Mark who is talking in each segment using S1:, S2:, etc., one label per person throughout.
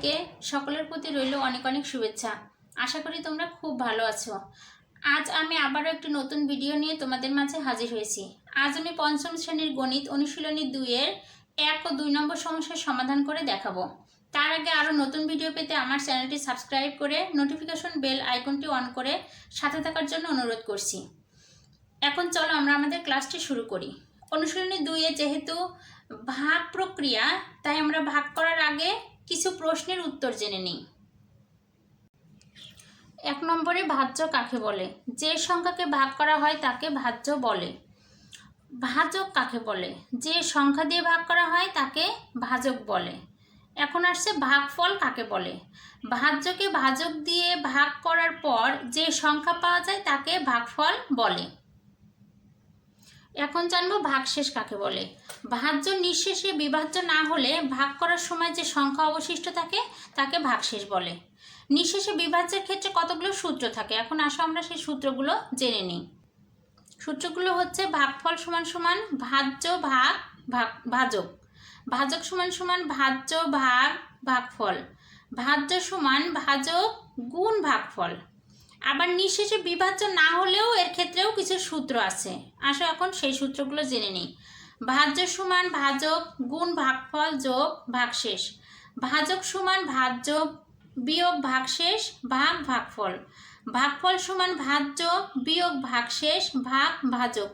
S1: থেকে সকলের প্রতি রইল অনেক অনেক শুভেচ্ছা। আশা করি তোমরা খুব ভালো আছো। আজ আমি আবারও একটি নতুন ভিডিও নিয়ে তোমাদের মাঝে হাজির হয়েছি। আজ আমি পঞ্চম শ্রেণীর গণিত অনুশীলনী 2-এর 1 ও 2 নম্বর সমস্যার সমাধান করে দেখাবো। তার আগে আরও নতুন ভিডিও পেতে আমার চ্যানেলটি সাবস্ক্রাইব করে নোটিফিকেশন বেল আইকনটি অন করে সাথে থাকার জন্য অনুরোধ করছি। এখন চলো আমরা আমাদের ক্লাসটি শুরু করি। অনুশীলনী 2-এ যেহেতু ভাগ প্রক্রিয়া, তাই আমরা ভাগ করার আগে কিছু প্রশ্নের উত্তর জেনে নিই। 1 নম্বরে ভাজ্য কাকে বলে? যে সংখ্যাকে ভাগ করা হয় তাকে ভাজ্য বলে। ভাজক কাকে বলে? যে সংখ্যা দিয়ে ভাগ করা হয় তাকে ভাজক বলে। এখন আসছে ভাগফল কাকে বলে? ভাজ্যকে ভাজক দিয়ে ভাগ করার পর যে সংখ্যা পাওয়া যায় তাকে ভাগফল বলে। এখন জানবো ভাগশেষ কাকে বলে? ভাজ্য নিঃশেষে বিভাজ্য না হলে ভাগ করার সময় যে সংখ্যা অবশিষ্ট থাকে তাকে ভাগশেষ বলে। নিঃশেষে বিভাজ্যের ক্ষেত্রে কতগুলো সূত্র থাকে, এখন আসো আমরা সেই সূত্রগুলো জেনে নিই। সূত্রগুলো হচ্ছে ভাগফল সমান সমান ভাজ্য ভাগ ভাজক, ভাজক সমান সমান ভাজ্য ভাগ ভাগফল, ভাজ্য সমান ভাজক গুণ ভাগফল। আবার নিঃশেষে বিভাজ্য না হলেও এর ক্ষেত্রেও কিছু সূত্র আছে, আসো এখন সেই সূত্রগুলো জেনে নিই। ভাজ্য সমান ভাজক গুণ ভাগফল যোগ ভাগশেষ, ভাজক সমান ভাজ্য বিয়োগ ভাগশেষ ভাগ ভাগফল, ভাগফল সমান ভাজ্য বিয়োগ ভাগশেষ ভাগ ভাজক।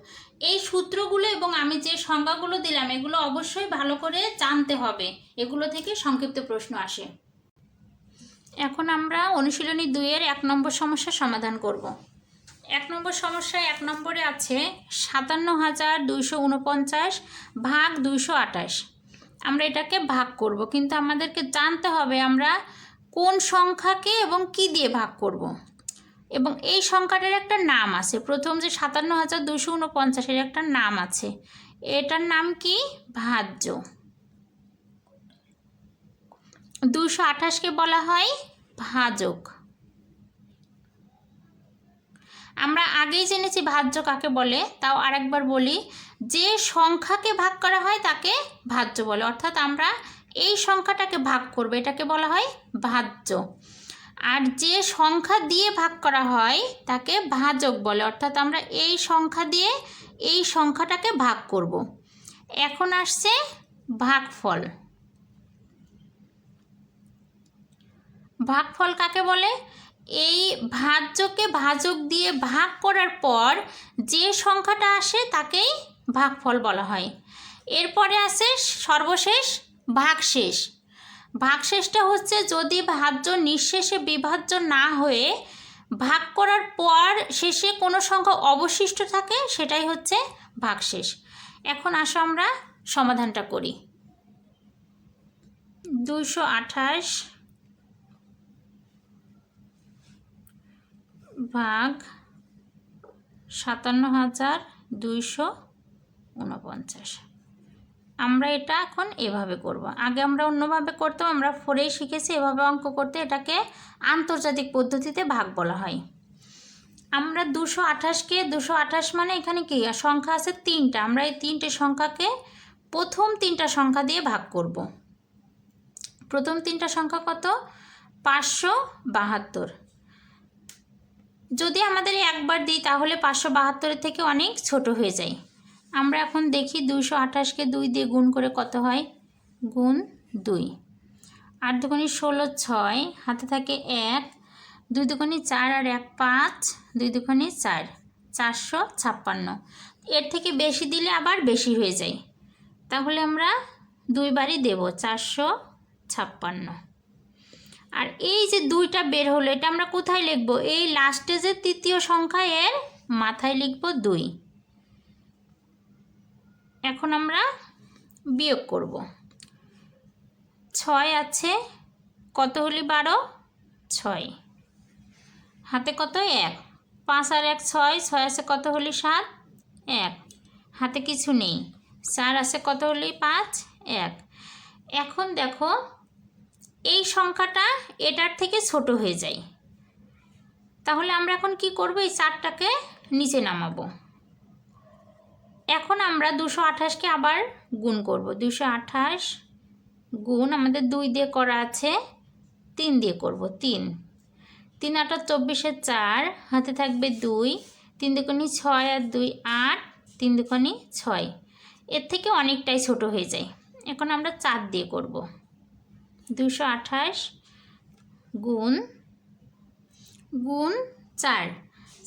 S1: এই সূত্রগুলো এবং আমি যে সংজ্ঞাগুলো দিলাম এগুলো অবশ্যই ভালো করে জানতে হবে, এগুলো থেকে সংক্ষিপ্ত প্রশ্ন আসে। এখন আমরা অনুশীলনী 2-এর 1 নম্বর সমস্যার সমাধান করব। 1 নম্বর সমস্যায় 1 নম্বরে আছে 57,249 ভাগ 228। আমরা এটাকে ভাগ করব, কিন্তু আমাদেরকে জানতে হবে আমরা কোন সংখ্যাকে এবং কি দিয়ে ভাগ করব। এবং এই সংখ্যাটার একটা নাম আছে, প্রথম যে 57,249 এর একটা নাম আছে, এটার নাম কি? ভাজ্য। 228কে বলা হয় ভাজক। আমরা আগেই জেনেছি ভাজ্য কাকে বলে, তাও আরেকবার বলি, যে সংখ্যাকে ভাগ করা হয় তাকে ভাজ্য বলে, অর্থাৎ আমরা এই সংখ্যাটাকে ভাগ করব, এটাকে বলা হয় ভাজ্য। আর যে সংখ্যা দিয়ে ভাগ করা হয় তাকে ভাজক বলে, অর্থাৎ আমরা এই সংখ্যা দিয়ে এই সংখ্যাটাকে ভাগ করব। এখন আসছে ভাগফল। ভাগফল কাকে বলে? এই ভাজ্যকে ভাজক দিয়ে ভাগ করার পর যে সংখ্যাটা আসে তাকেই ভাগফল বলা হয়। এরপরে আসে সর্বশেষ ভাগশেষ। ভাগশেষটা হচ্ছে যদি ভাজ্য নিঃশেষে বিভাজ্য না হয়ে ভাগ করার পর শেষে কোনো সংখ্যা অবশিষ্ট থাকে, সেটাই হচ্ছে ভাগশেষ। এখন আসো আমরা সমাধানটা করি। 228 ভাগ 57,249। আমরা এটা এখন এভাবে করব। আগে আমরা অন্যভাবে করতাম, আমরা 4-এই শিখেছি এভাবে অঙ্ক করতে, এটাকে আন্তর্জাতিক পদ্ধতিতে ভাগ বলা হয়। আমরা 228কে 228 মানে এখানে কি সংখ্যা আছে 3টা, আমরা এই 3টে সংখ্যাকে প্রথম 3টা সংখ্যা দিয়ে ভাগ করব। প্রথম 3টা সংখ্যা কত? 572। যদি আমাদের একবার দিই তাহলে 572-এর থেকে অনেক ছোট হয়ে যায়। আমরা এখন দেখি 228কে 2 দিয়ে গুণ করে কত হয়? গুণ 2। 8 দুগুণে 16, 6, হাতে থাকে 1, 2 দুগুণে 4 আর 1 5, 2 দুগুণে 4, 456। এর থেকে বেশি দিলে আবার বেশি হয়ে যায়, তাহলে আমরা 2 বারই দেব, 456। আর এই যে 2টা বের হলো, এটা আমরা কোথায় লিখব? এই লাস্টে যে তৃতীয় সংখ্যা এর মাথায় লিখব 2। এখন আমরা বিয়োগ করব। 6 আছে, কত হলি 12? 6। হাতে কত? 1, 5 আর 1 6, 6 আছে কত হলি 7? 1। হাতে কিছু নেই, 4 আছে কত হলি 5? 1। এখন দেখো এই সংখ্যাটা এটার থেকে ছোট হয়ে যায়, তাহলে আমরা এখন কি করব? এই 4টাকে নিচে নামাবো। এখন আমরা 228কে আবার গুণ করব। 228 গুণ আমাদের 2 দিয়ে করা আছে, 3 দিয়ে করব। 3 3 8 24 4, হাতে থাকবে 2, 3 দুগুণে 6 আর 2 8, 3 দুগুণে 6। এর থেকে অনেকটাই ছোট হয়ে যায়। এখন আমরা 4 দিয়ে করব। 228 গুণ 4,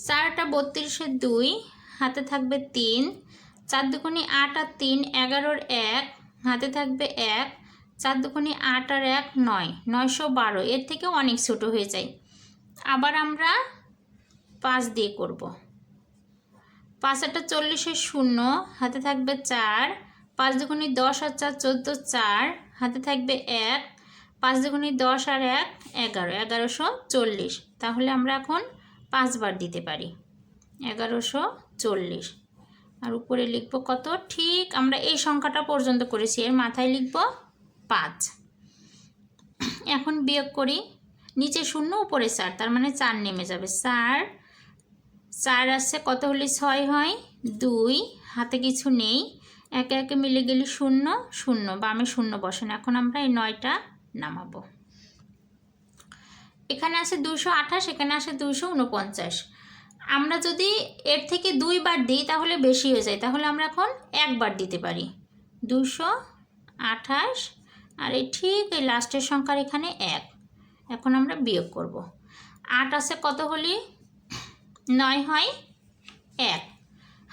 S1: 4টা 32 2, হাতে থাকবে 3, 4 দুগুণে 8 আর 3 11 1, হাতে থাকবে 1, 4 দুগুণে 8 আর 1 9, 912। এর থেকে অনেক ছোট হয়ে যায়। আবার আমরা 5 দিয়ে করব। 5 8 40 0, হাতে থাকবে 4, 5 দুগুণে 10 আর 4 14 4, হাতে থাকবে 1, 5 দুগুণে 10 আর 1 11, 1140। তাহলে আমরা এখন 5 বার দিতে পারি, 1140। আর উপরে লিখব কত? ঠিক আমরা এই সংখ্যাটা পর্যন্ত করেছি, এর মাথায় লিখব 5। এখন বিয়োগ করি। নিচে 0 উপরে 4, তার মানে 4 নেমে যাবে। 4 আসছে, কত হলে 6 হয়? 2, হাতে কিছু নেই, একে একে মিলে গেলে 0 0, বামে 0 বসেন। এখন আমরা এই 9টা নামাবো। এখানে আসে 228, এখানে আসে 249। আমরা যদি এর থেকে 2 বার দিই তাহলে বেশি হয়ে যায়, তাহলে আমরা এখন 1 বার দিতে পারি। 228 আর এই ঠিক এই লাস্টের সংখ্যার এখানে 1। এখন আমরা বিয়োগ করব। 8 আছে, কত হলে 9 হয়? 1,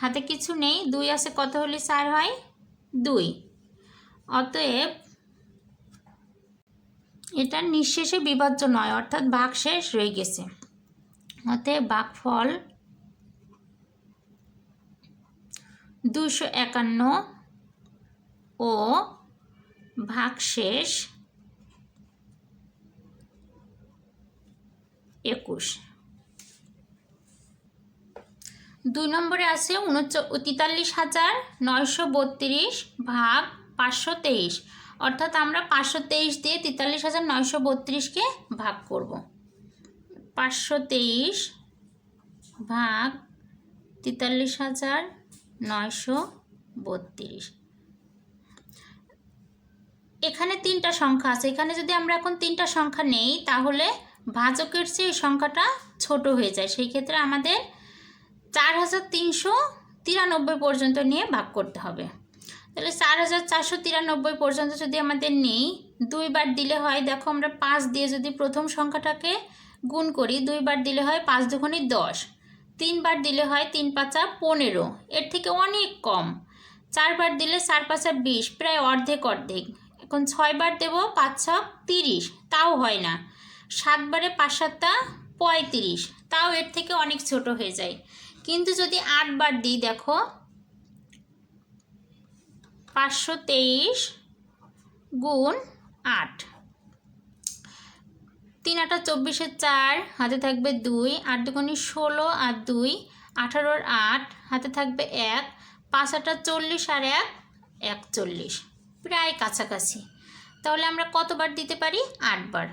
S1: হাতে কিছু নেই। 2 আছে, কত হলে 4 হয়? 2। অতএব এটা নিঃশেষে বিভাজ্য নয়, অর্থাৎ ভাগশেষ রয়ে গেছে। অতএব ভাগফল 251 ও ভাগশেষ 21। 2 নম্বরে আছে 43,932 ভাগ 523, অর্থাৎ আমরা 523 দিয়ে 43,932কে ভাগ করব। 523 ভাগ 43,932। এখানে 3টা সংখ্যা আছে, এখানে যদি আমরা এখন 3টা সংখ্যা নেই তাহলে ভাজকের চেয়ে সংখ্যাটা ছোট হয়ে যায়। সেই ক্ষেত্রে আমাদের 4,393 পর্যন্ত নিয়ে ভাগ করতে হবে। তাহলে 4,493 পর্যন্ত যদি আমাদের নেই, 2 বার দিলে হয়, দেখো আমরা 5 দিয়ে যদি প্রথম সংখ্যাটাকে গুণ করি, 2 বার দিলে হয় 5 দুগুণে 10, 3 বার দিলে হয় 3 পাঁচা 15, এর থেকে অনেক কম। 4 বার দিলে 4 পাঁচা 20, প্রায় অর্ধেক। এখন 6 বার দেব, 5 6 30, তাও হয় না। 7 বারে 5 7 35, তাও এর থেকে অনেক ছোট হয়ে যায়। কিন্তু যদি 8 বার দিই, দেখো 523 গুণ 8, 3 8 24 4, হাতে থাকবে 2, 8 দুগুণে 16 আর 2 18 8, হাতে থাকবে 1, 5 8 40 আর 1 41, প্রায় কাছাকাছি। তাহলে আমরা কতবার দিতে পারি? 8 বার।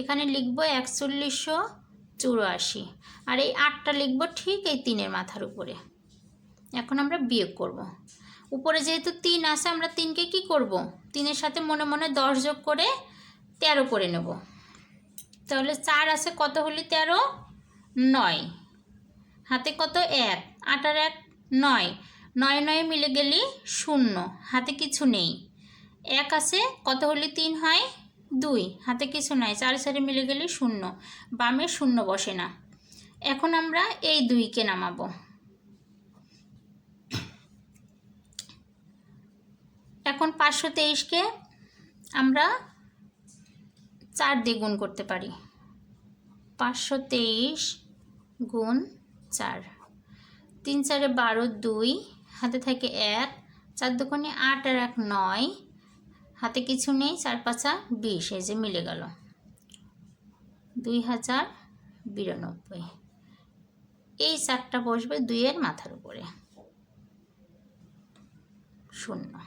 S1: এখানে লিখব 4184, আর এই 8টা লিখব ঠিক এই 3-এর মাথার উপরে। এখন আমরা বিয়োগ করব। উপরে যেহেতু 3 আছে, আমরা 3কে কি করব? 3-এর সাথে মনে মনে 10 যোগ করে 13 করে নেব। তাহলে 4 আছে, কত হলে 13? 9, হাতে কত? 1, 8 আর 1 9, 9 9 মিলে গেলে 0, হাতে কিছু নেই। 1 আছে, কত হলে 3 হয়? 2, হাতে কিছু নাই। 4 4 মিলে গেলে 0, বামে 0 বসে না। এখন আমরা এই 2কে নামাবো। এখন 523কে আমরা 4 দিয়ে গুণ করতে পারি। 523 গুণ 4, 3 4 12 2, হাতে থাকে 1, 4 দুগুণে 8 আর 1 9, হাতে কিছু নেই। 4 পাঁচা 20, এই যে মিলে গেল 2092। এই 4টা বসবে 2-এর মাথার উপরে, 0।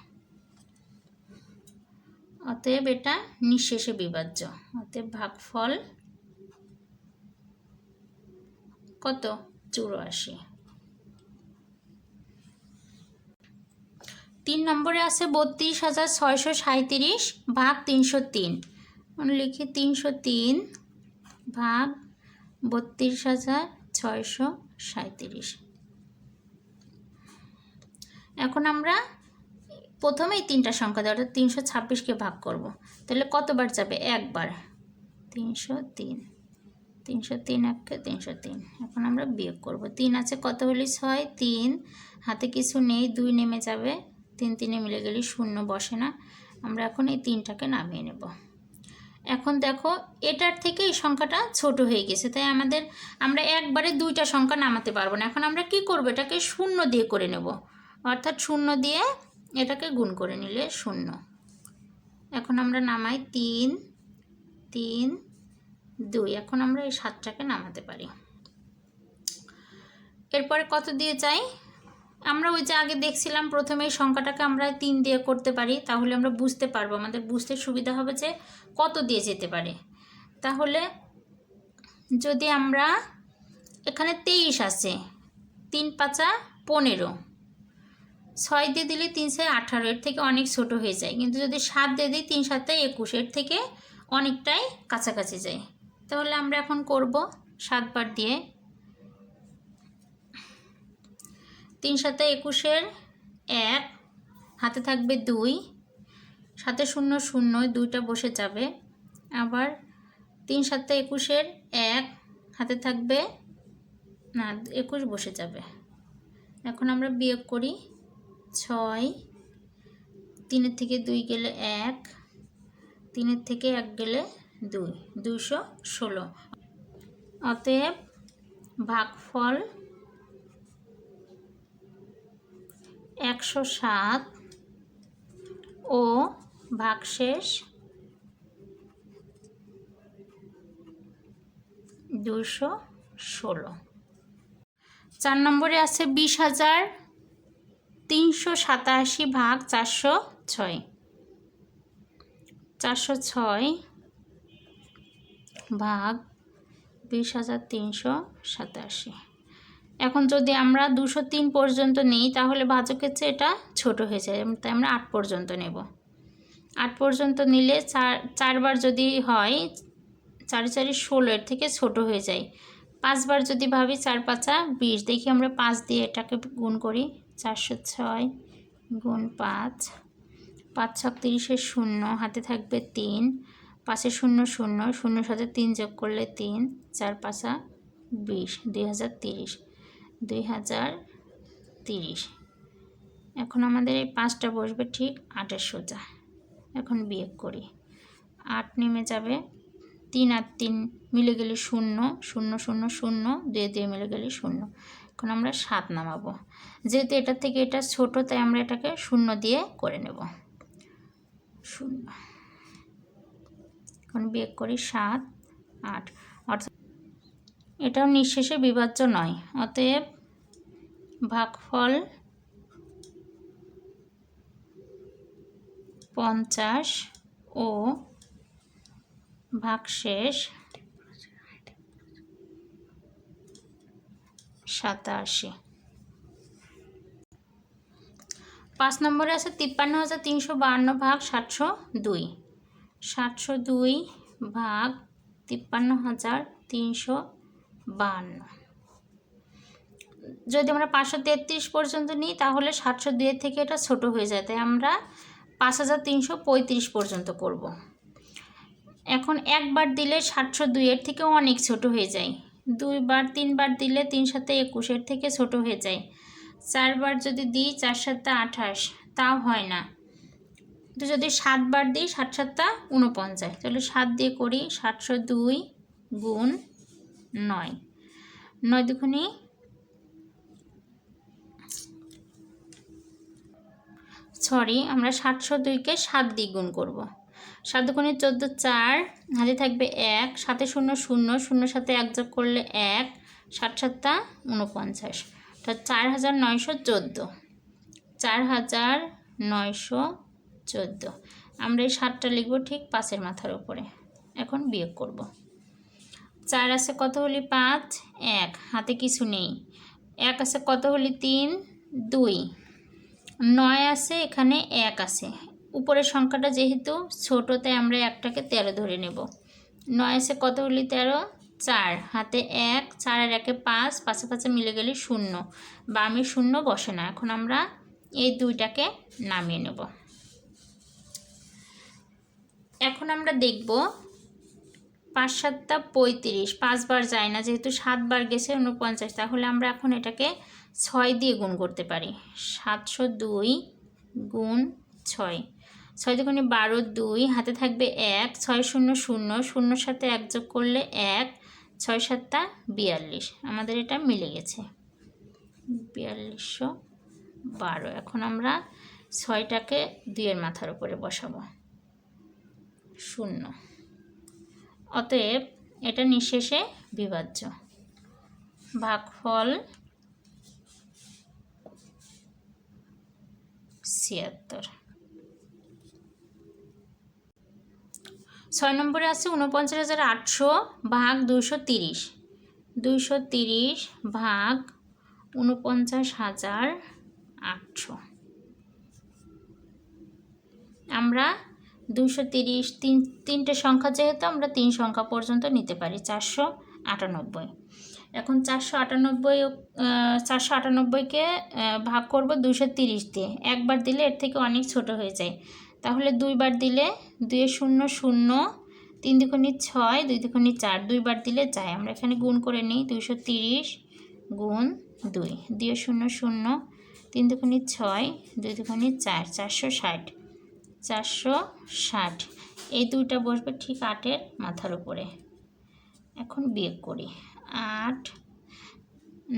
S1: অতএব এটা নিঃশেষে বিভাজ্য। অতএব ভাগফল কত? 84। 3 নম্বরে আছে 32,637 ভাগ 303, লিখি 303 ভাগ 32,637। এখন আমরা প্রথমেই তিনটা সংখ্যা দেওয়া, অর্থাৎ 326কে ভাগ করব। তাহলে কতবার যাবে? একবার। 303 1কে 303। এখন আমরা বিয়োগ করব। 3 আছে কত হলে 6, 3 হাতে কিছু নেই, 2 নেমে যাবে, 3 3 মিলে গেলে 0 বসে না। আমরা এখন এই 3টাকে নামিয়ে নেব। এখন দেখো এটার থেকে এই সংখ্যাটা ছোট হয়ে গেছে, তাই আমরা একবারে দুইটা সংখ্যা নামাতে পারবো না। এখন আমরা কি করব? এটাকে 0 দিয়ে করে নেব, অর্থাৎ 0 দিয়ে এটাকে গুণ করে নিলে 0। এখন আমরা নামাই 3 3 2। এখন আমরা এই 7টাকে নামাতে পারি। এরপরে কত দিয়ে যাই? আমরা ওই যে আগে দেখছিলাম প্রথমে এই সংখ্যাটাকে আমরা 3 দিয়ে করতে পারি, তাহলে আমরা বুঝতে পারবো, আমাদের বুঝতে সুবিধা হবে যে কত দিয়ে যেতে পারে। তাহলে যদি আমরা এখানে 23 আছে, 3 5 15, 6 দিয়ে দিলে 3 6 18, এর থেকে অনেক ছোট হয়ে যায়। কিন্তু যদি 7 দিয়ে দিই 3 7 21, এর থেকে অনেকটাই কাছাকাছি যায়। তাহলে আমরা এখন করব 7 বার দিয়ে। 3 7 21-এর 1 হাতে থাকবে 2, 7 0 0, 2টা বসে যাবে। আবার 3 7 21-এর 1 হাতে থাকবে না, 21 বসে যাবে। এখন আমরা বিয়োগ করি। 6, 3-এর থেকে 2 গেলে 1, 3-এর থেকে 1 গেলে 2, 216। অতএব ভাগফল 107 ও ভাগশেষ 216। 4 নম্বরে আছে 20,387 ভাগ 406। 406 ভাগ 20,387। এখন যদি আমরা 203 পর্যন্ত নিই তাহলে ভাজকের চেয়ে এটা ছোট হয়ে যায়, তাই আমরা 8 পর্যন্ত নেব। 8 পর্যন্ত নিলে 4 বার যদি হয় 4 4 16, এর থেকে ছোট হয়ে যায়। 5 বার যদি ভাবি 4 5 20, দেখি আমরা 5 দিয়ে এটাকে গুণ করি। 406 গুণ 5, 5 6 30-এর 0 হাতে থাকবে 3, 5-এ 0 0, 0 সাথে 3 যোগ করলে 3, 4 5 20, 2030। এখন আমাদের এই 5টা বসবে ঠিক 8-এর সোজা। এখন বিয়োগ করি। 8 নেমে যাবে, 3 আর 3 মিলে গেলে 0, 0 0 0, 2 2 মিলে গেলে 0। এখন আমরা 7 নামাবো। যেহেতু এটার থেকে এটা ছোট, তাই আমরা এটাকে 0 দিয়ে করে নেব। 0। এখন বিয়োগ করি 7 8, অর্থাৎ এটাও নিঃশেষে বিভাজ্য নয়। অতএব ভাগফল 50 ও ভাগশেষ 87। 5 নম্বরে আছে 53,352 ভাগ 702। 702 ভাগ 53,352। যদি আমরা 533 পর্যন্ত নিই তাহলে 702-এর থেকে এটা ছোট হয়ে যায়, তাই আমরা 5,335 পর্যন্ত করব। এখন একবার দিলে 702-এর থেকে অনেক ছোট হয়ে যায়। 2 বার 3 বার দিলে 3 7 21, এর থেকে ছোট হয়ে যায়। 4 বার যদি দিই 4 7 28, তাও হয় না। তো যদি 7 বার দিই 7 7 49, তাহলে 7 দিয়ে করি। 702 গুণ 9, 9 দুগুণে আমরা 702-কে 7 দিয়ে গুণ করব। 7 দুগুণে 14, 4 হাতে থাকবে 1, 7 0 0, 0 সাথে 1 যোগ করলে 1, 7 7 49, অর্থাৎ 4,914। 4,914। আমরা এই 7টা লিখব ঠিক 5-এর মাথার উপরে। এখন বিয়োগ করব। 4 আছে কত হলে 5, 1 হাতে কিছু নেই। 1 আছে কত হলে 3, 2, 9 আছে, এখানে 1 আছে, উপরের সংখ্যাটা যেহেতু ছোট তাই আমরা একটাকে 13 ধরে নেব। 9 আছে কত হলি 13, 4, হাতে 1, 4 আর 1 5, 5 5 মিলে গেলে 0, বামে 0 বসে না। এখন আমরা এই দুইটাকে নামিয়ে নেব। এখন আমরা দেখব 5 7 35, 5 বার যায় না, যেহেতু 7 বার গেছে 49, তাহলে আমরা এখন এটাকে 6 দিয়ে গুণ করতে পারি। 702 গুণ 6, 6 দুগুণে 12, 2, হাতে থাকবে 1, 6 0 0, 0 সাথে 1 যোগ করলে 1, 6 7 42, আমাদের এটা মিলে গেছে 4212। এখন আমরা 6টাকে 2 এর মাথার উপরে বসাবো, 0। অতএব এটা নিঃশেষে বিভাজ্য। ভাগফল 76। 6 নম্বরে আছে 49,800 ভাগ 230, 230 ভাগ 49,800। আমরা 230 তিনটে সংখ্যা যেহেতু আমরা 3 সংখ্যা পর্যন্ত নিতে পারি। 498। এখন 498কে ভাগ করব 230 দিয়ে। একবার দিলে এর থেকে অনেক ছোট হয়ে যায়, তাহলে দুইবার দিলে 2 0 0, 3 দুগুণে 6, 2 দুগুণে 4, দুইবার দিলে যায়। আমরা এখানে গুণ করে নিই, 230 গুণ 2, 2 0 0, 3 দুগুণে 6, 2 দুগুণে 4, 460, 460। এই দুইটা বসবে ঠিক 8-এর মাথার উপরে। এখন বিয়োগ করি, 8,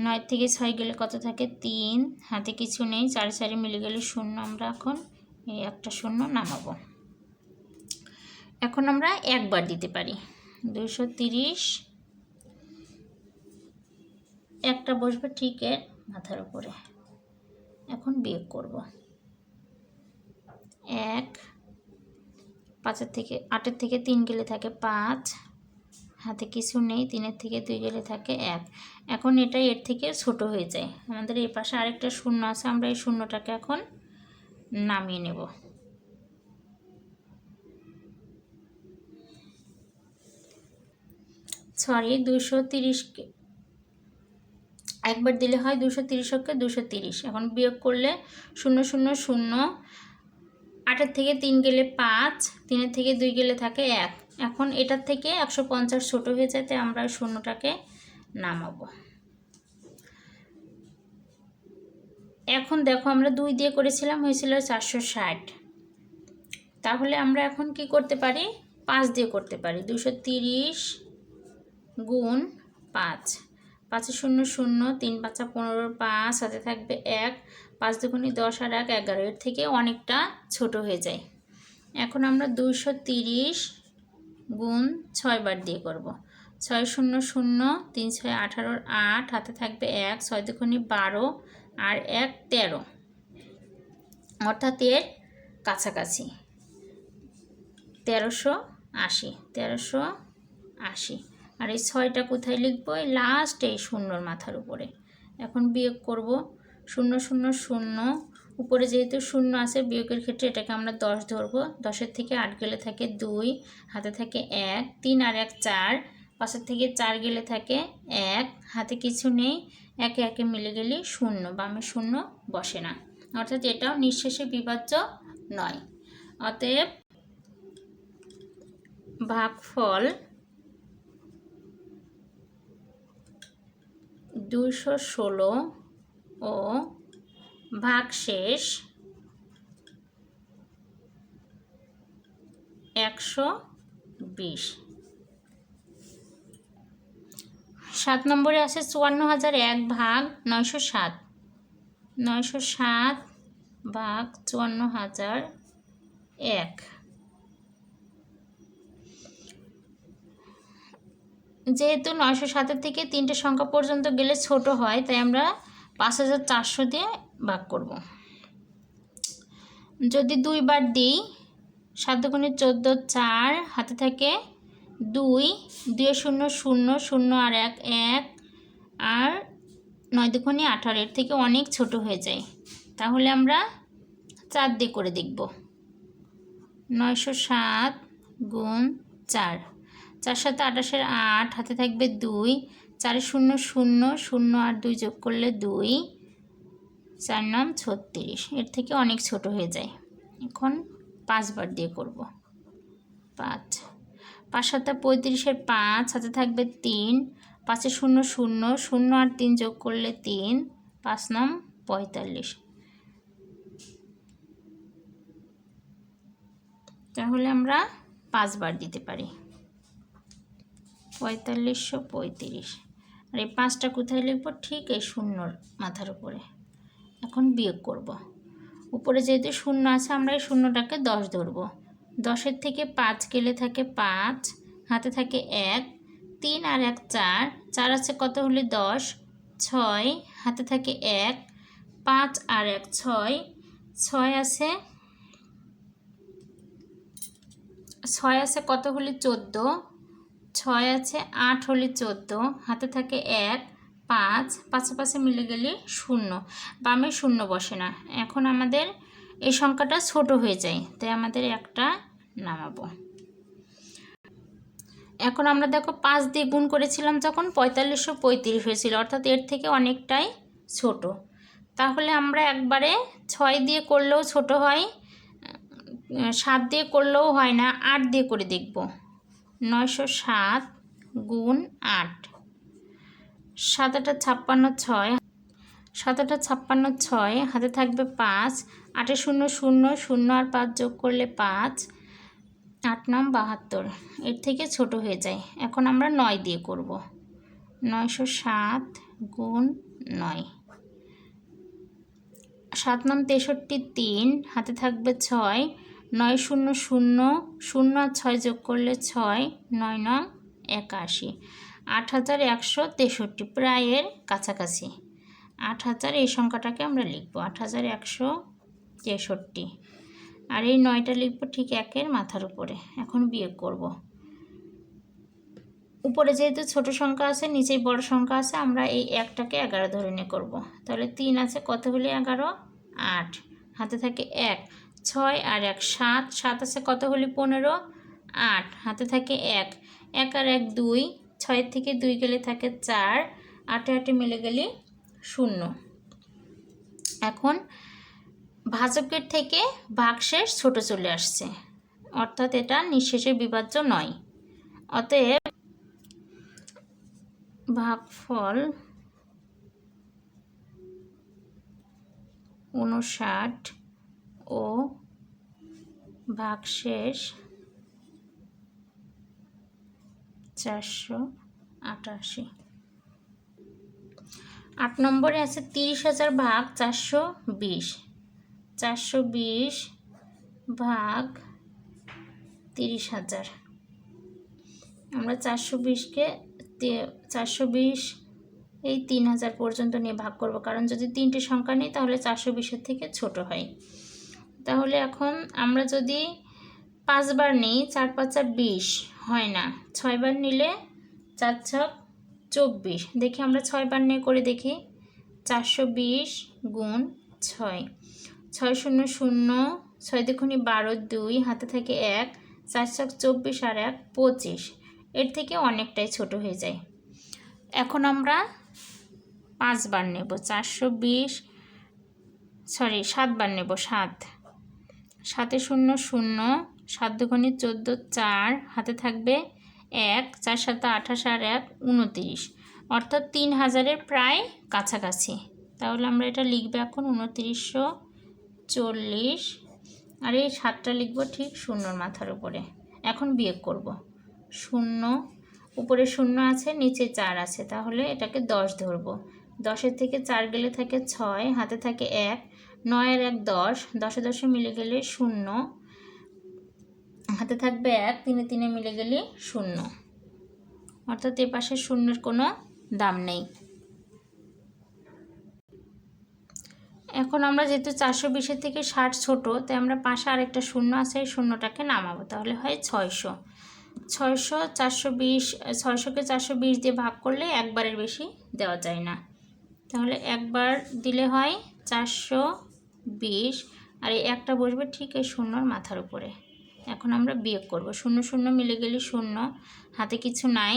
S1: 9 থেকে 6 গেলে কত থাকে 3, হাতে কিছু নেই, 4 4 মিলে গেলে 0। আমরা এখন এই একটা 0 নামাবো। এখন আমরা একবার দিতে পারি, 230 একটা বসবে ঠিক এর মাথার উপরে। এখন বিয়োগ করব, 1, 5 থেকে 8 থেকে 3 গেলে থাকে 5, হাতে কিছু নেই, 3 থেকে 2 গেলে থাকে 1। এখন এটা এর থেকে ছোট হয়ে যায়। আমাদের এই পাশে আরেকটা 0 আছে, আমরা এই 0টাকে এখন নামিয়ে নেব। সরি, 230কে একবার দিলে হয় 230কে 230। এখন বিয়োগ করলে 0 0 0, 8 থেকে 3 গেলে 5, 3 থেকে 2 গেলে থাকে 1। এখন এটার থেকে 150 ছোট হয়ে যায়, তাই আমরা 0টাকে নামাবো। এখন দেখো আমরা 2 দিয়ে করেছিলাম, হয়েছিল 460। তাহলে আমরা এখন কি করতে পারি, 5 দিয়ে করতে পারি। 230 গুণ 5, 5 0 0, 3 5 15, 5 হাতে থাকবে 1, 5 দুগুণে 10 আর 1 11, এর থেকে অনেকটা ছোট হয়ে যায়। এখন আমরা 230 গুণ 6 বার দিয়ে করব। 6 0 0, 3 6 18, 8 হাতে থাকবে 1, 6 দুগুণে 12 আর 1 13, অর্থাৎ এর কাছাকাছি 1380, 1380। আর এই 6টা কোথায় লিখবো, এই লাস্ট এই 0-র মাথার উপরে। এখন বিয়োগ করব, 0 0 0, উপরে যেহেতু 0 আছে, বিয়োগের ক্ষেত্রে এটাকে আমরা 10 ধরবো। 10-এর থেকে 8 গেলে থাকে 2, হাতে থাকে 1, 3 আর 1 4, 5-এর থেকে 4 গেলে থাকে 1, হাতে কিছু নেই, 1 1 মিলে গেলে 0, বামে 0 বসে না, অর্থাৎ এটাও নিঃশেষে বিভাজ্য নয়। অতএব ভাগফল 216 ও ভাগশেষ 120। 7 নম্বরে আছে 54,001 ভাগ 907, 907 ভাগ 54,001। যেহেতু 907-এর থেকে 3টে সংখ্যা পর্যন্ত গেলে ছোট হয়, তাই আমরা 5400 দিয়ে ভাগ করব। যদি 2 বার দিই, 7 দুগুণে 14, 4 হাতে থাকে 2, 2 0 0 0 আর 1 1, আর 9 দুগুণে 18, এর থেকে অনেক ছোট হয়ে যায়। তাহলে আমরা 4 দিয়ে করে দেখব। 907 গুণ 4, 4 সাথে 28-এর 8, হাতে থাকবে 2, 4 0 0 0 আর 2 যোগ করলে 2, 4 9 36। এর থেকে অনেক ছোট হয়ে যায়। এখন 5 বার দিয়ে করব। 5, 5 সাথে 35-এর 5, হাতে থাকবে 3, 5 0 0 0 আর 3 যোগ করলে 3, 5 9 45। তাহলে আমরা 5 বার দিতে পারি। 4535। আর এই 5টা কোথায় লিখব? ঠিক এই শূন্যর মাথার উপরে। এখন বিয়োগ করব। উপরে যেহেতু শূন্য আছে আমরা এই শূন্যটাকে 10 ধরব। 10-এর থেকে 5 গেলে থাকে 5, হাতে থাকে 1, 3 আর 1 4, 4 আছে কত হলে 10, 6, হাতে থাকে 1, 5 আর 1 6, 6 আছে কত হলে 14, 6 আছে 8 হলে 14, হাতে থাকে 1, 5, পাশাপাশি মিলে গেলে 0, বামে 0 বসে না। এখন আমাদের এই সংখ্যাটা ছোট হয়ে যায়, তাই আমাদের একটা নামাবো। এখন আমরা দেখো 5 দিয়ে গুণ করেছিলাম যখন 4535 হয়েছিল, অর্থাৎ এর থেকে অনেকটাই ছোট। তাহলে আমরা একবারে 6 দিয়ে করলেও ছোট হয়, 7 দিয়ে করলেও হয় না, 8 দিয়ে করে দেখব। 907 গুণ 8, 7 8 56 6, 7 8 56 6, হাতে থাকবে 5, 8 0 0 0 আর 5 যোগ করলে 5, 8 9 72। এর থেকে ছোট হয়ে যায়। এখন আমরা 9 দিয়ে করব। 907 গুণ 9, 7 9 63 3, হাতে থাকবে 6, 9 0 0 0 আর 6 যোগ করলে 6, 9 9 81, 8163, প্রায় এর কাছাকাছি। 8000, এই সংখ্যাটাকে আমরা লিখব 8163। আর এই 9টা লিখব ঠিক 1-এর মাথার উপরে। এখন বিয়োগ করব। উপরে যেহেতু ছোট সংখ্যা আছে, নিচেই বড় সংখ্যা আছে, আমরা এই 1টাকে 11 ধরে নিয়ে করব। তাহলে 3 আছে কত হলে 11, 8, হাতে থাকে 1, 6 আর 1 7, 7 আছে কত হলে 15, 8, হাতে থাকে 1, 1 আর 1 2, 6 থেকে 2 গেলে থাকে 4, 8 8 মিলে গেলে 0। এখন ভাজকের থেকে ভাগশেষ ছোট চলে আসছে, অর্থাৎ এটা নিঃশেষের বিভাজ্য নয়। অতএব ভাগফল 59 ও ভাগশেষ 488। 8 নম্বরে আছে 30,000 ভাগ 420, 420 ভাগ 30,000। আমরা 420কে 420 এই 3000 পর্যন্ত নিয়ে ভাগ করব, কারণ যদি 3টে সংখ্যা নিই তাহলে 420-এর থেকে ছোট হয়। তাহলে এখন আমরা যদি 5 বার নিই, 4 5 20 হয় না, 6 বার নিলে 4 6 24। দেখি আমরা 6 বার নিয়ে করে দেখি। 420 গুণ 6, 6 0 0, 6 দুগুণে 12 2, হাতে থাকে 1, 4 6 24 আর 1 25। এর থেকে অনেকটাই ছোট হয়ে যায়। এখন আমরা 5 বার নেব। 7 বার নেব। 7 7 0 0, 7 দুগুণে 14 4, হাতে থাকবে 1, 4 7 28 আর 1 29, অর্থাৎ 3000-এর প্রায় কাছাকাছি। তাহলে আমরা এটা লিখব এখন 2940, আর এই 7টা লিখব ঠিক শূন্যর মাথার উপরে। এখন বিয়োগ করব। 0, উপরে 0 আছে, নিচে 4 আছে, তাহলে এটাকে 10 ধরব। 10-এর থেকে 4 গেলে থাকে 6, হাতে থাকে 1, 9 আর 1 10, 10 10 মিলে গেলে 0, হাতে থাকবে 1, 3 3 মিলে গেলে 0, অর্থাৎ এ পাশে শূন্যের কোনো দাম নেই। এখন আমরা যেহেতু 420-এর থেকে 60 ছোট, তাই আমরা পাশে আরেকটা শূন্য আছে, এই শূন্যটাকে নামাবো, তাহলে হয় 600। 600 420, 600কে 420 দিয়ে ভাগ করলে একবারের বেশি দেওয়া যায় না, তাহলে একবার দিলে হয় 420, আর এই একটা বসবে ঠিক এই শূন্যর মাথার উপরে। এখন আমরা বিয়োগ করব। শূন্য শূন্য মিলে গেলে শূন্য, হাতে কিছু নাই,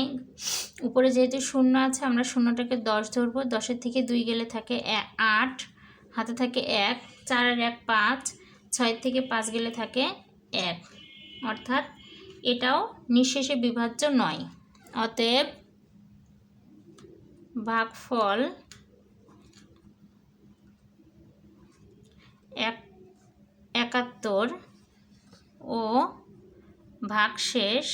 S1: উপরে যেহেতু শূন্য আছে আমরা শূন্যটাকে 10 ধরবো। 10-এর থেকে 2 গেলে থাকে 8, হাতে থাকে 1, 4 আর 1 5, 6-এর থেকে 5 গেলে থাকে 1, অর্থাৎ এটাও নিঃশেষে বিভাজ্য নয়। অতএব ভাগফল 71 ও ভাগশেষ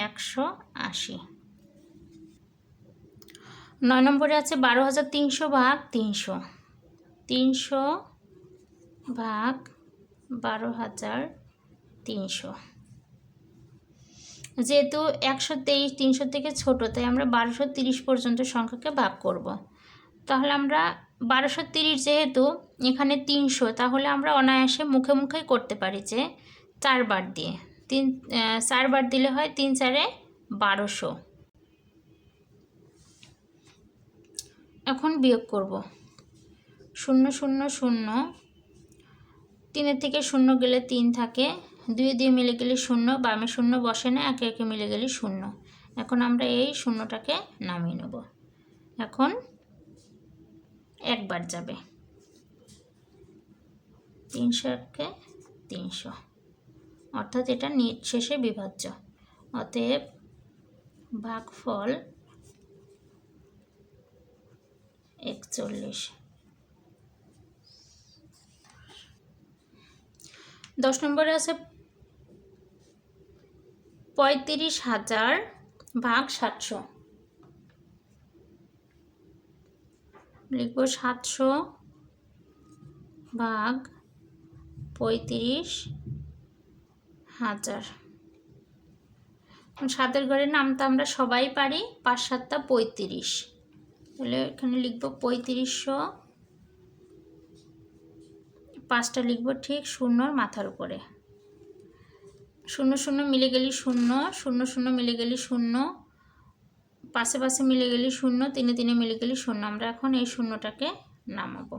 S1: 180। 9 নম্বরে আছে 12,300 ভাগ 300। 300 ভাগ 12,300। যেহেতু 123 300 থেকে ছোট, তাই আমরা 1230 পর্যন্ত সংখ্যাকে ভাগ করব। তাহলে আমরা 1230 যেহেতু এখানে 300, তাহলে আমরা অনায়াসে মুখে মুখেই করতে পারি যে 4 বার দিয়ে 4 বার দিলে হয় 3 4-এ 1200। এখন বিয়োগ করব। 0 0 0, 3-এর থেকে 0 গেলে 3 থাকে, 2 দিয়ে মিলে গেলে 0, বামে 0 বসে না, একে একে মিলে গেলে 0। এখন আমরা এই শূন্যটাকে নামিয়ে নেব। এখন একবার যাবে, 300-কে 300, অর্থাৎ এটা নিঃশেষে বিভাজ্য। অতএব ভাগফল 41। 10 নম্বরে আছে 35,000 ভাগ 700। লিখব 700 ভাগ 35,000। 7-এর ঘরের নামটা আমরা সবাই পারি, 5 7 35। তাহলে এখানে লিখব 3500, 5টা লিখব ঠিক শূন্যর মাথার উপরে। 0 0 মিলে গেলে 0, 0 0 মিলে গেলে 0, পাশে পাশে মিলে গেলে 0, 3-এ 3-এ মিলে গেলে 0। আমরা এখন এই শূন্যটাকে নামাবো।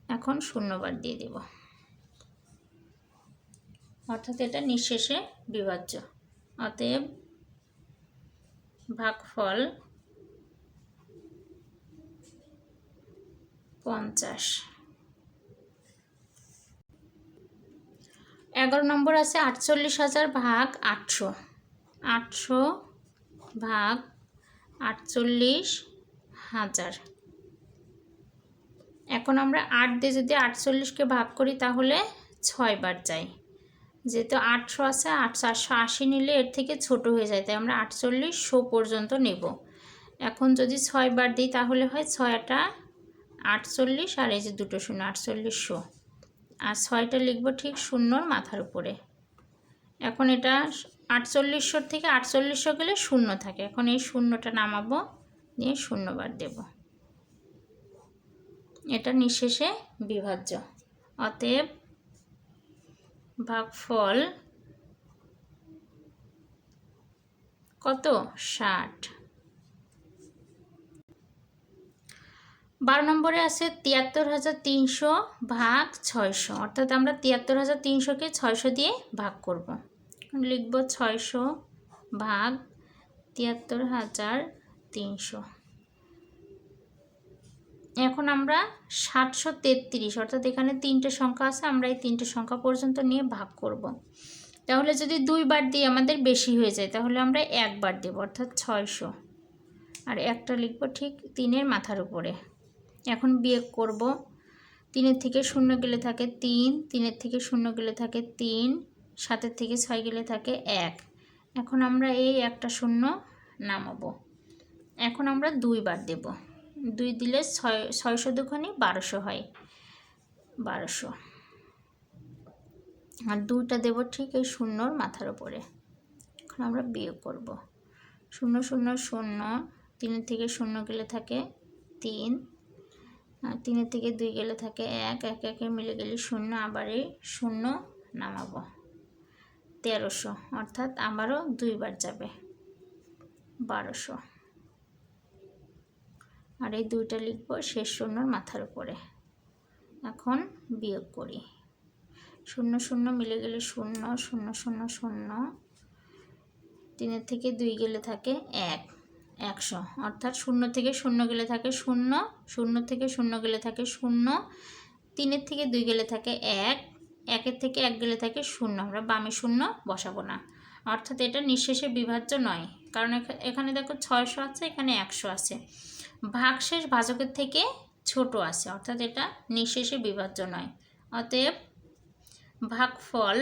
S1: এখন 0 বার দিয়ে দেব, অর্থাৎ এটা নিঃশেষে বিভাজ্য। অতএব ভাগফল 50। 11 নম্বর আছে 48,000 ভাগ 800। 800 ভাগ 48,000। এখন আমরা 8 দিয়ে যদি 48-কে ভাগ করি তাহলে 6 বার যায়। যেহেতু 800 আছে, 880 নিলে এর থেকে ছোট হয়ে যায়, তাই আমরা 4800 পর্যন্ত নেব। এখন যদি 6 বার দিই তাহলে হয় 6টা 48, আর এই যে দুটো শূন্য 4800, আর 6টা লিখব ঠিক শূন্যর মাথার উপরে। এখন এটা 4800 থেকে 4800 গেলে 0 থাকে, এখন এই শূন্যটা নামাবো, দিয়ে 0 বার দেব। এটা নিঃশেষে বিভাজ্য। অতএব ভাগফল কত? 60। 12 নম্বরে আছে 73,300 ভাগ 600, অর্থাৎ আমরা 73,300-কে 600 দিয়ে ভাগ করব। লিখব 600 ভাগ 73,300। এখন আমরা 733, অর্থাৎ এখানে 3টে সংখ্যা আছে, আমরা এই 3টে সংখ্যা পর্যন্ত নিয়ে ভাগ করব। তাহলে যদি 2 বার দিয়ে আমাদের বেশি হয়ে যায় তাহলে আমরা 1 বার দেব, অর্থাৎ 600, আর একটা লিখব ঠিক 3-এর মাথার উপরে। এখন বিয়োগ করব। 3-এর থেকে 0 গেলে থাকে 3, 3-এর থেকে 0 গেলে থাকে 3, 7-এর থেকে 6 গেলে থাকে 1। এখন আমরা এই একটা শূন্য নামাবো। এখন আমরা 2 বার দেব। 2 দিলে 600 দুগুণে 1200 হয়, 1200, আর 2টা দেব ঠিক এই শূন্যর মাথার উপরে। এখন আমরা বিয়োগ করব। 0 0 0, 3-এর থেকে 0 গেলে থাকে 3, 3-এর থেকে 2 গেলে থাকে 1, একে একে মিলে গেলে 0, আবার এই 0 নামাবো। 1300, অর্থাৎ আবারও 2 বার যাবে, 1200, আর এই 2টা লিখব শেষ শূন্যর মাথার উপরে। এখন বিয়োগ করি, 0 0 মিলে গেলে 0 0 0 0, 3 থেকে 2 গেলে থাকে 1, 100, অর্থাৎ 0 থেকে 0 গেলে থাকে 0, 0 থেকে 0 গেলে থাকে 0, 3 থেকে 2 গেলে থাকে 1, 1 থেকে 1 গেলে থাকে 0। আমরা বামে 0 বসাবো না, অর্থাৎ এটা নিঃশেষে বিভাজ্য নয়, কারণ এখানে দেখো 600 আছে, এখানে 100 আছে, ভাগশেষ ভাজকের থেকে ছোট আছে, অর্থাৎ এটা নিঃশেষে বিভাজ্য নয়। অতএব ভাগফল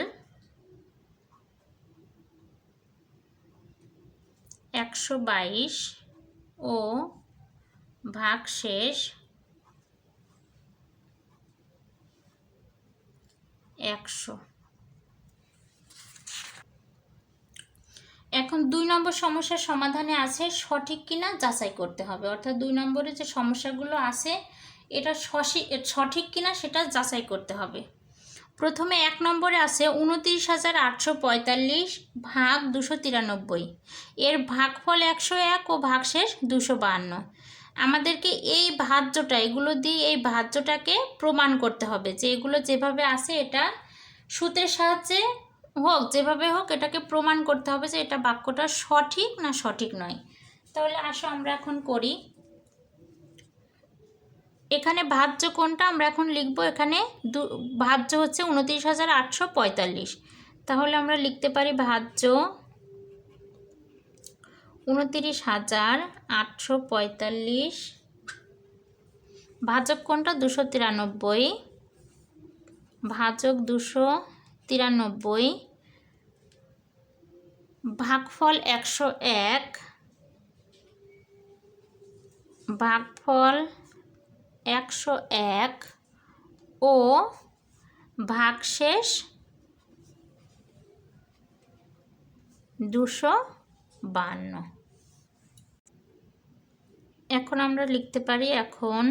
S1: 122 ও ভাগশেষ 100। এখন 2 নম্বর সমস্যার সমাধানে আছে সঠিক কিনা যাচাই করতে হবে, অর্থাৎ 2 নম্বরে যে সমস্যাগুলো আছে এটা সঠিক কিনা সেটা যাচাই করতে হবে। প্রথমে 1 নম্বরে আছে 29,845 ভাগ 293, এর ভাগফল 101 ও ভাগশেষ 252। আমাদেরকে এই ভাজ্যটা, এগুলো দিয়ে এই ভাজ্যটাকে প্রমাণ করতে হবে যে এগুলো যেভাবে আছে এটা সূত্রের সাহায্যে হোক, যেভাবে হোক এটাকে প্রমাণ করতে হবে যে এটা বাক্যটা সঠিক না সঠিক নয়। তাহলে আসো আমরা এখন করি। এখানে ভাজ্য কোনটা আমরা এখন লিখব, এখানে ভাজ্য হচ্ছে 29,845, তাহলে আমরা লিখতে পারি ভাজ্য 29,845, ভাজক কোনটা 293, ভাজক 293, ভাগফল 101, ভাগফল 101 ও ভাগশেষ 252। এখন আমরা লিখতে পারি, এখন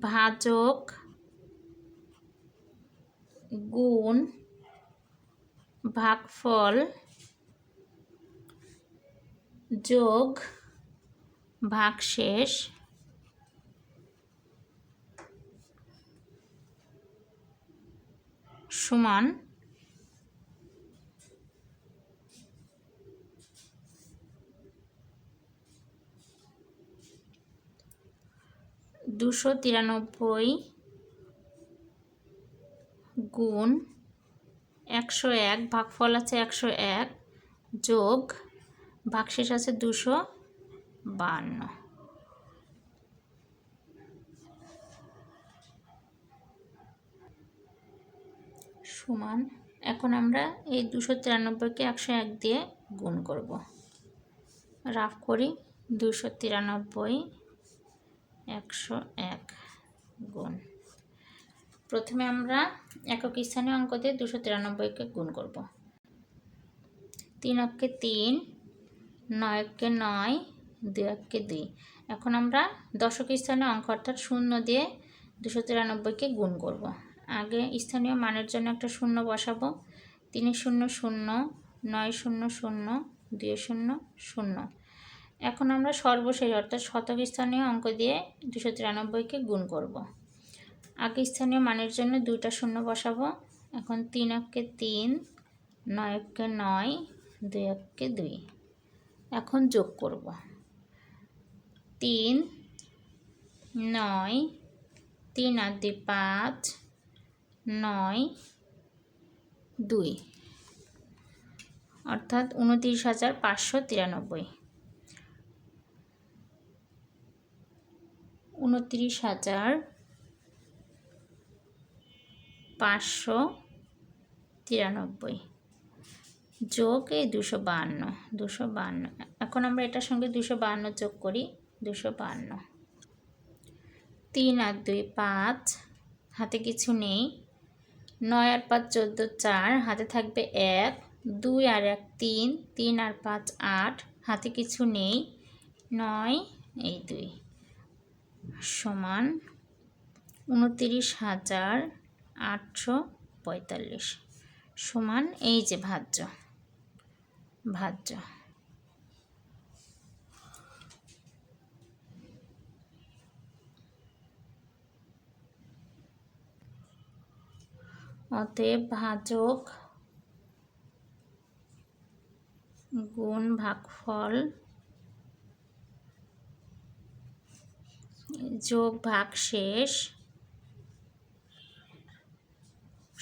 S1: ভাজক গুণ ভাগফল যোগ ভাগশেষ সমান 293 গুণ 101, ভাগফল আছে 101 যোগ ভাগশেষ আছে 252 সমান। এখন আমরা এই 293কে 101 দিয়ে গুণ করব, রাফ করি, 293 101 গুণ। প্রথমে আমরা একক স্থানীয় অঙ্ক দিয়ে 293কে গুণ করব। 3 অক্ষে 3, 9 অক্ষে 9, 2 অক্ষে 2। এখন আমরা দশক স্থানীয় অঙ্ক অর্থাৎ 0 দিয়ে 293কে গুণ করব। আগে স্থানীয় মানের জন্য একটা 0 বসাবো, 3 0 0, 9 0 0, 2 0 0। এখন আমরা সর্বশেষ অর্থাৎ শতক স্থানীয় অঙ্ক দিয়ে 293কে গুণ করব। আগে স্থানীয় মানের জন্য 2টা 0 বসাবো, এখন 3 অক্ষে 3, 9 অক্ষে 9, 2 অক্ষে 2। এখন যোগ করব, 3 9, 3 আর 2 5, 9 2, অর্থাৎ 29,593, 29,593 যোগ এই 252। এখন আমরা এটার সঙ্গে 252 যোগ করি, 252। 3 আর 2 5, হাতে কিছু নেই, 9 আর 5 14, 4, হাতে থাকবে 1, 2 আর 1 3, 3 আর 5 8, হাতে কিছু নেই, 9 এই 2 সমান 29,845 সমান এই যে ভাজ্য। অতএব ভাজক গুণ ভাগফল যোগ ভাগশেষ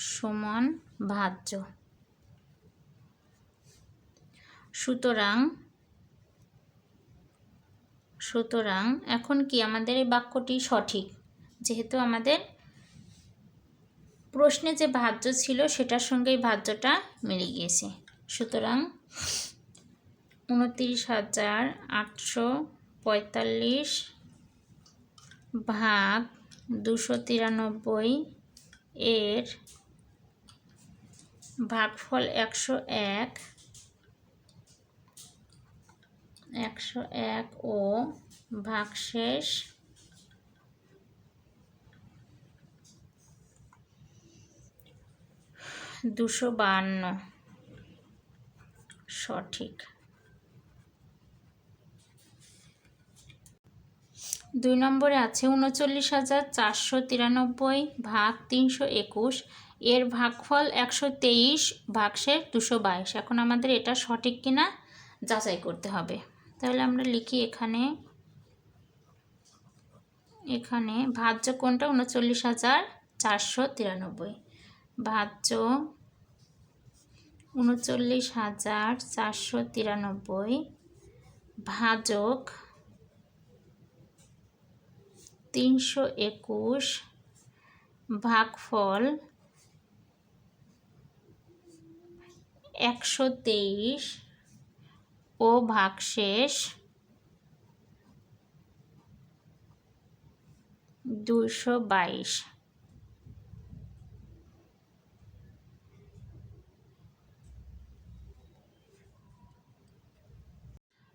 S1: সমান ভাজ্য। সুতরাং এখন কি আমাদের এই বাক্যটি সঠিক, যেহেতু আমাদের প্রশ্নে যে ভাজ্য ছিল সেটার সঙ্গে এই ভাজ্যটা মিলে গিয়েছে। সুতরাং 29,845 ভাগ 293 এর ভাগফল 101 ও ভাগশেষ 252 সঠিক। 2 নম্বরে আছে 39,493 ভাগ 321 এর ভাগফল 123 ভাগশেষ 222। এখন আমাদের এটা সঠিক কিনা যাচাই করতে হবে। তাহলে আমরা লিখি এখানে ভাজ্য কোনটা, 39,493, ভাজ্য 39,493 ভাজক 321 ভাগফল 123 ও ভাগশেষ 222।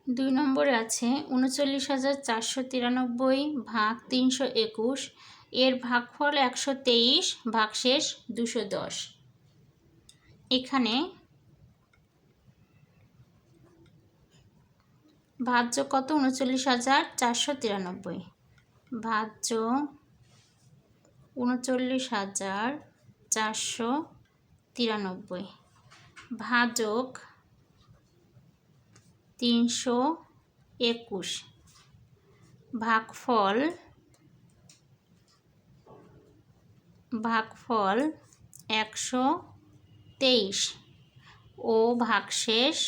S1: 2 নম্বরে আছে 39,493 ভাগ 321 এর ভাগফল 123 ভাগশেষ 210। এখানে ভাজ্য কত, 39,493, ভাজ্য 39,493 ভাজক 321 ভাগফল 123 ও ভাগশেষ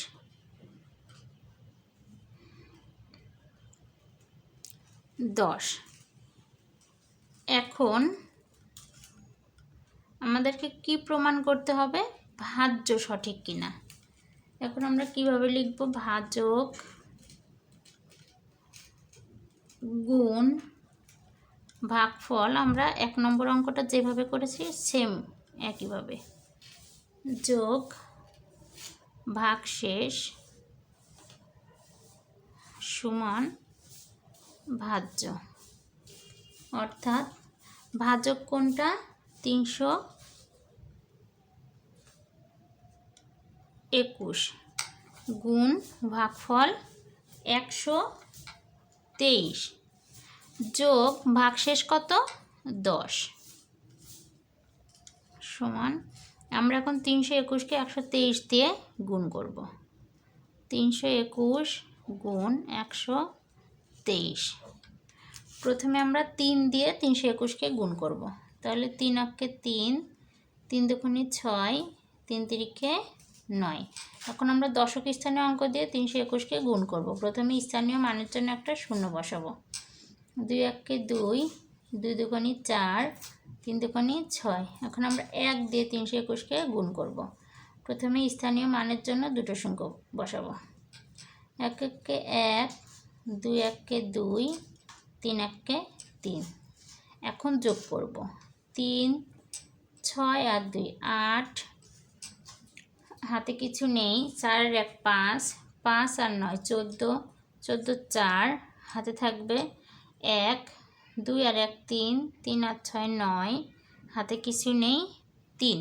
S1: 10। এখন আমাদেরকে কি প্রমাণ করতে হবে, ভাজ্য সঠিক কিনা। এখন আমরা কিভাবে লিখব, ভাজক গুণ ভাগফল, আমরা 1 নম্বর অঙ্কটা যেভাবে করেছি সেম একইভাবে, যোগ ভাগশেষ সমান ভাজ্য। অর্থাৎ ভাজক কোনটা, 321 গুণ ভাগফল 123 যোগ ভাগশেষ কত, 10 সমান, আমরা এখন 321কে 123 দিয়ে গুণ করব। 321 গুণ 123, প্রথমে আমরা 3 দিয়ে 321কে গুণ করব। তাহলে 3 অক্ষে 3, 3 দুগুণে 6, 3 তিরিখে 9। এখন আমরা দশক স্থানীয় অঙ্ক দিয়ে 321কে গুণ করব। প্রথমে স্থানীয় মানের জন্য একটা শূন্য বসাবো। 2 একে 2, 2 দুগুণে 4, 3 দুগুণে 6। এখন আমরা 1 দিয়ে 321কে গুণ করব। প্রথমে স্থানীয় মানের জন্য দুটো সংখ্যা বসাবো। 1 একে 1, 2 একে 2, 3 একে 3। এখন যোগ করব। 3, 6 আর 2 8, হাতে কিছু নেই, 4 আর 1 5, 5 আর 9 14, 14 4, হাতে থাকবে 1, 2 আর 1 3, 3 আর 6 9, হাতে কিছু নেই 3।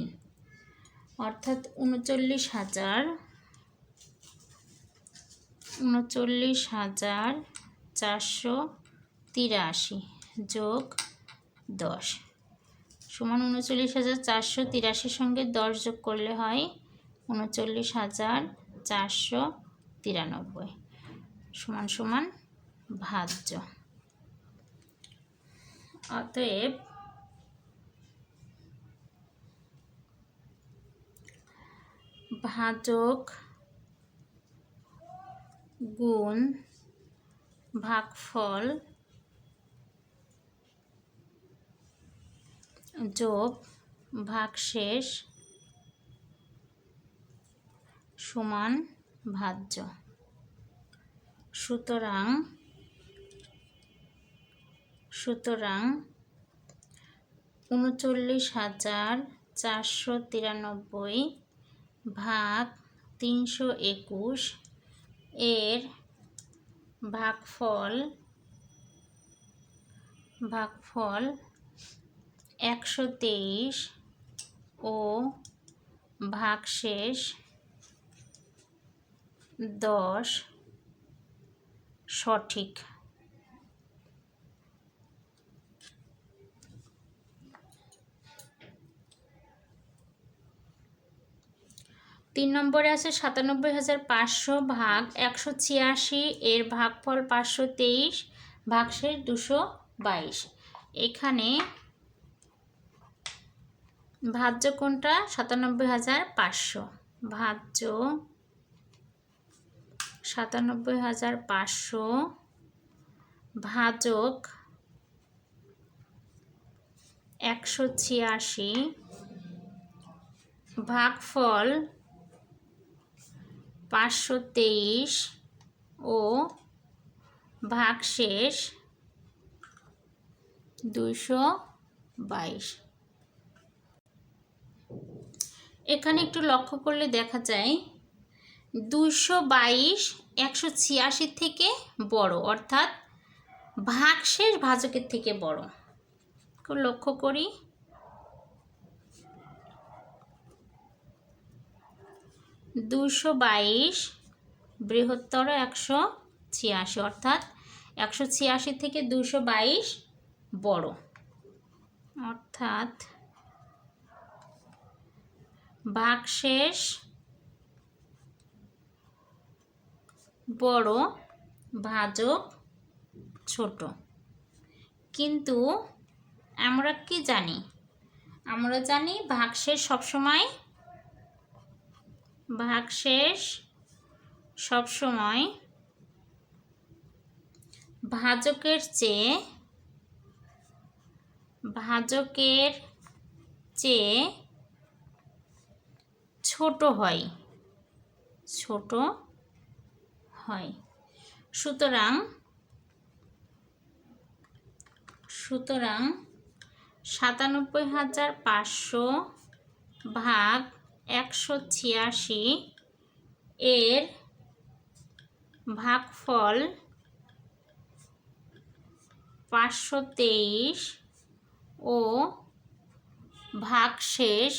S1: অর্থাৎ 39,483 যোগ 10 সমান 39,483 সঙ্গে 10 যোগ করলে হয় 39,493 সমান সমান ভাজ্য। অতএব ভাজক গুণ ভাগফল যোগ ভাগশেষ সমান ভাজ্য। সুতরাং 39,493 ভাগ 321 এর ভাগফল 123 ও ভাগশেষ 10 সঠিক। 3 নম্বরে আছে 97,500 ভাগ 186 এর ভাগফল 523 ভাগশেষ 222। এখানে ভাজ্য কোনটা? 97,500 ভাজ্য 97,500 ভাজক 186 ভাগফল 523 ও ভাগশেষ 222। এখানে একটু লক্ষ্য করলে দেখা যায় 222 186 থেকে বড়, অর্থাৎ ভাগশেষ ভাজকের থেকে বড়। লক্ষ্য করি 222 বৃহত্তর 186, অর্থাৎ 186 থেকে 222 বড়, অর্থাৎ ভাগশেষ বড় ভাজক ছোট। কিন্তু আমরা কি জানি? আমরা জানি ভাগশেষ সবসময় ভাজকের চেয়ে ছোট হয়। সুতরাং 97,500 ভাগ 186 এর ভাগফল 523 ও ভাগশেষ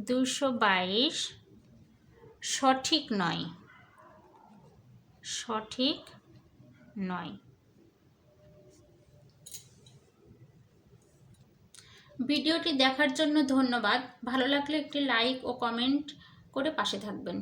S1: 222 সঠিক নয়। ভিডিওটি দেখার জন্য ধন্যবাদ। ভালো লাগলে একটি লাইক ও কমেন্ট করে পাশে থাকবেন।